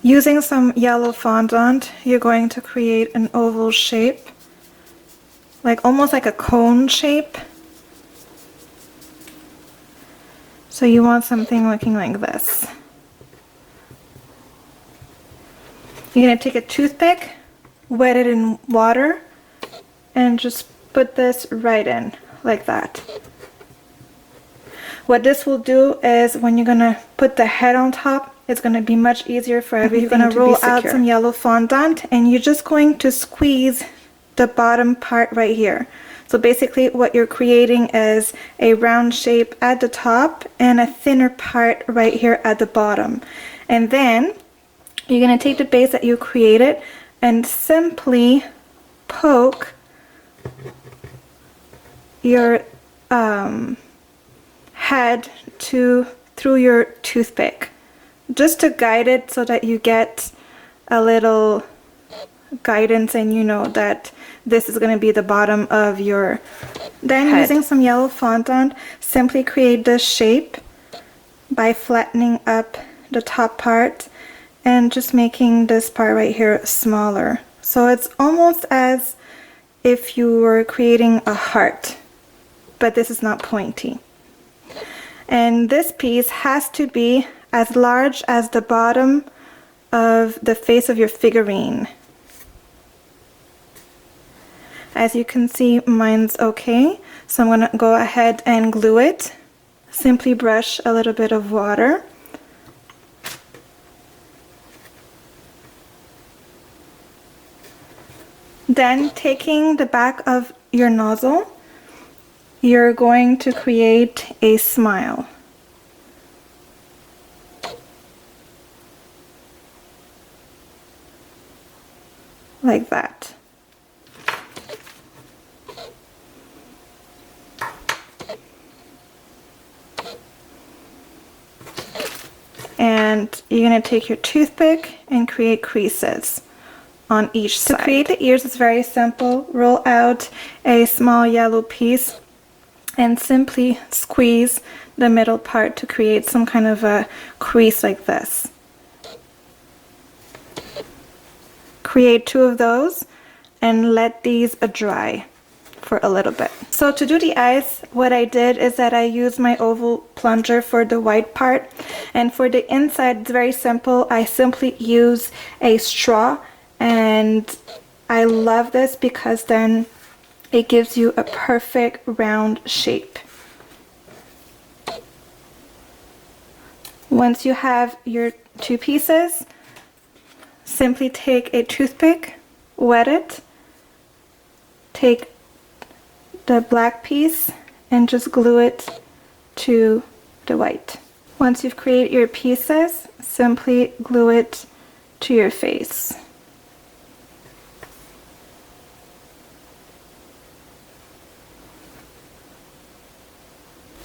Using some yellow fondant, you're going to create an oval shape, like almost like a cone shape. So you want something looking like this. You're going to take a toothpick, wet it in water, and just put this right in, like that. What this will do is when you're going to put the head on top, it's going to be much easier for everything to be secure. You're going to roll out some yellow fondant, and you're just going to squeeze the bottom part right here. So basically what you're creating is a round shape at the top and a thinner part right here at the bottom. And then you're going to take the base that you created and simply poke your head through your toothpick, just to guide it so that you get a little guidance and you know that this is going to be the bottom of your Then head. Using some yellow fondant, simply create this shape by flattening up the top part and just making this part right here smaller. So it's almost as if you were creating a heart, but this is not pointy. And this piece has to be as large as the bottom of the face of your figurine. As you can see, mine's okay, so I'm going to go ahead and glue it. Simply brush a little bit of water. Then, taking the back of your nozzle, you're going to create a smile. Like that. And you're going to take your toothpick and create creases on each side. To create the ears, it's very simple. Roll out a small yellow piece and simply squeeze the middle part to create some kind of a crease like this. Create 2 of those and let these dry for a little bit. So to do the eyes, what I did is that I used my oval plunger for the white part, and for the inside it's very simple. I simply use a straw, and I love this because then it gives you a perfect round shape. Once you have your 2 pieces, simply take a toothpick, wet it, take the black piece and just glue it to the white. Once you've created your pieces, simply glue it to your face.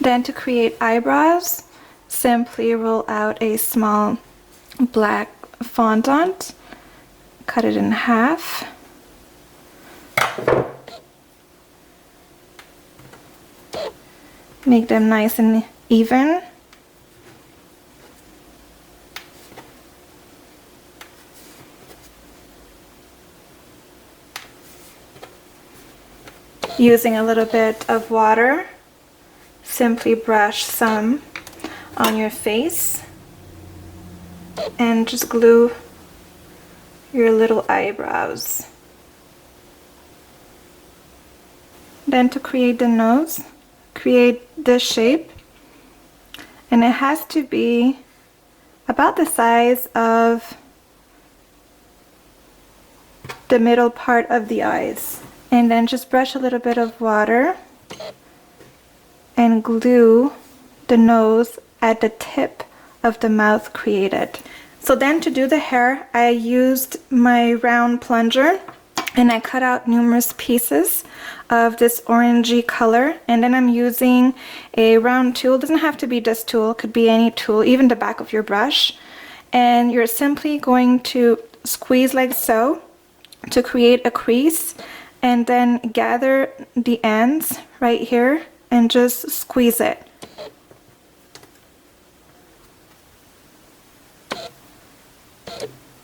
Then to create eyebrows, simply roll out a small black fondant, cut it in half. Make them nice and even. Using a little bit of water, simply brush some on your face and just glue your little eyebrows. Then to create the nose, create this shape, and it has to be about the size of the middle part of the eyes. And then just brush a little bit of water and glue the nose at the tip of the mouth created. So then to do the hair, I used my round plunger and I cut out numerous pieces of this orangey color, and then I'm using a round tool. It doesn't have to be this tool, it could be any tool, even the back of your brush, and you're simply going to squeeze like so to create a crease, and then gather the ends right here and just squeeze it.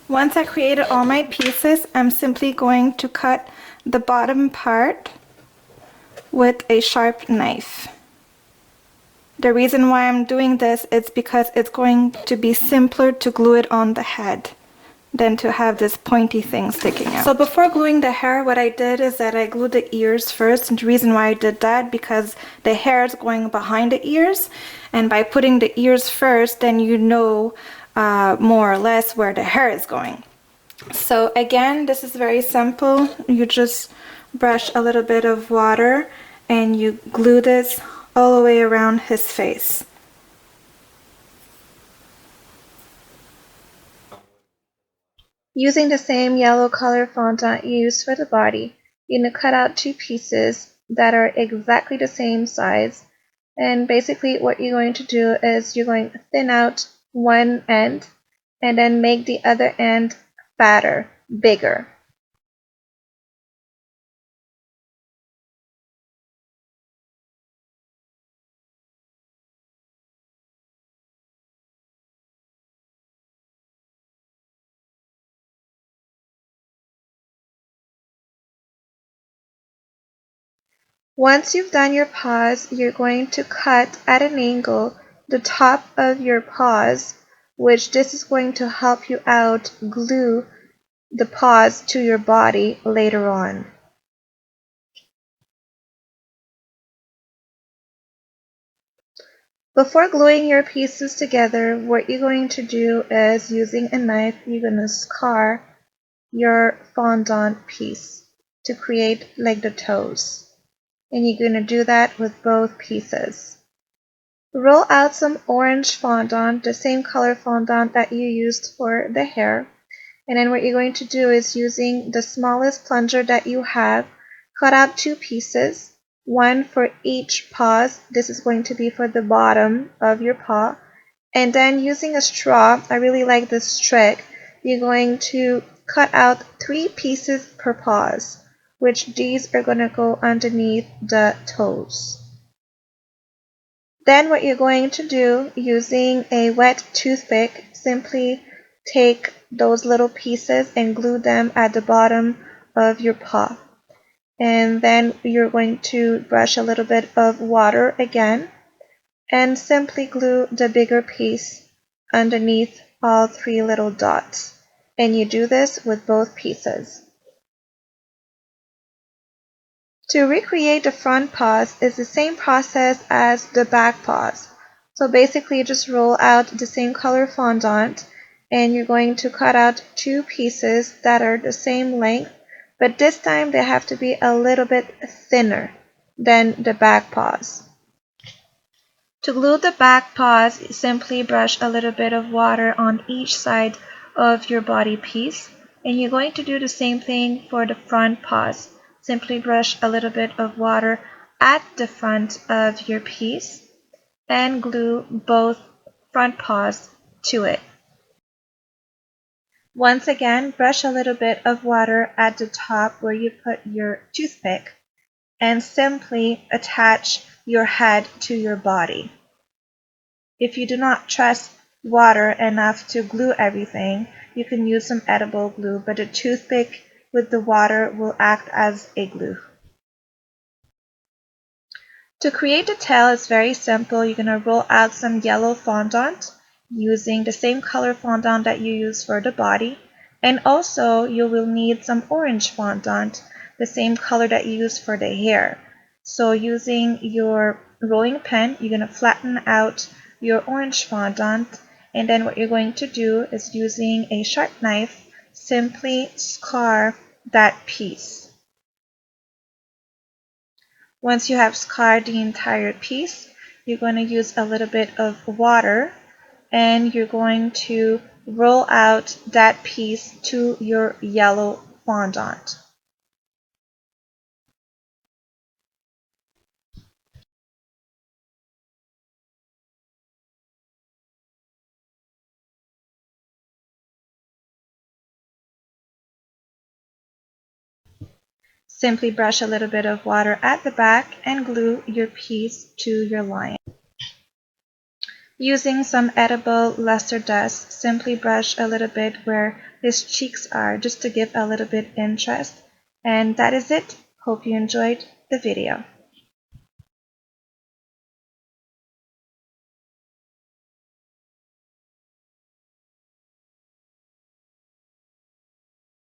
Once I created all my pieces, I'm simply going to cut the bottom part with a sharp knife. The reason why I'm doing this is because it's going to be simpler to glue it on the head than to have this pointy thing sticking out. So before gluing the hair, what I did is that I glued the ears first, and the reason why I did that, because the hair is going behind the ears, and by putting the ears first, then you know more or less where the hair is going. So again, this is very simple. You just brush a little bit of water and you glue this all the way around his face. Using the same yellow color fondant you used for the body, you're going to cut out two pieces that are exactly the same size. And basically what you're going to do is you're going to thin out one end and then make the other end fatter, bigger. Once you've done your paws, you're going to cut at an angle the top of your paws, which this is going to help you out glue the paws to your body later on. Before gluing your pieces together, what you're going to do is, using a knife, you're going to scar your fondant piece to create like the toes. And you're going to do that with both pieces. Roll out some orange fondant, the same color fondant that you used for the hair. And then what you're going to do is, using the smallest plunger that you have, cut out two pieces, one for each paw. This is going to be for the bottom of your paw. And then using a straw, I really like this trick, you're going to cut out 3 pieces per paw, which these are going to go underneath the toes. Then what you're going to do, using a wet toothpick, simply take those little pieces and glue them at the bottom of your paw. And then you're going to brush a little bit of water again and simply glue the bigger piece underneath all 3 little dots. And you do this with both pieces. To recreate the front paws is the same process as the back paws. So basically just roll out the same color fondant and you're going to cut out 2 pieces that are the same length, but this time they have to be a little bit thinner than the back paws. To glue the back paws, simply brush a little bit of water on each side of your body piece, and you're going to do the same thing for the front paws. Simply brush a little bit of water at the front of your piece and glue both front paws to it. Once again, brush a little bit of water at the top where you put your toothpick and simply attach your head to your body. If you do not trust water enough to glue everything, you can use some edible glue, but a toothpick with the water will act as a glue. To create the tail is very simple. You're going to roll out some yellow fondant using the same color fondant that you use for the body. And also you will need some orange fondant, the same color that you use for the hair. So using your rolling pin, you're going to flatten out your orange fondant, and then what you're going to do is, using a sharp knife, simply scar that piece. Once you have scarred the entire piece, you're going to use a little bit of water and you're going to roll out that piece to your yellow fondant. Simply brush a little bit of water at the back and glue your piece to your line. Using some edible luster dust, simply brush a little bit where his cheeks are just to give a little bit interest. And that is it. Hope you enjoyed the video.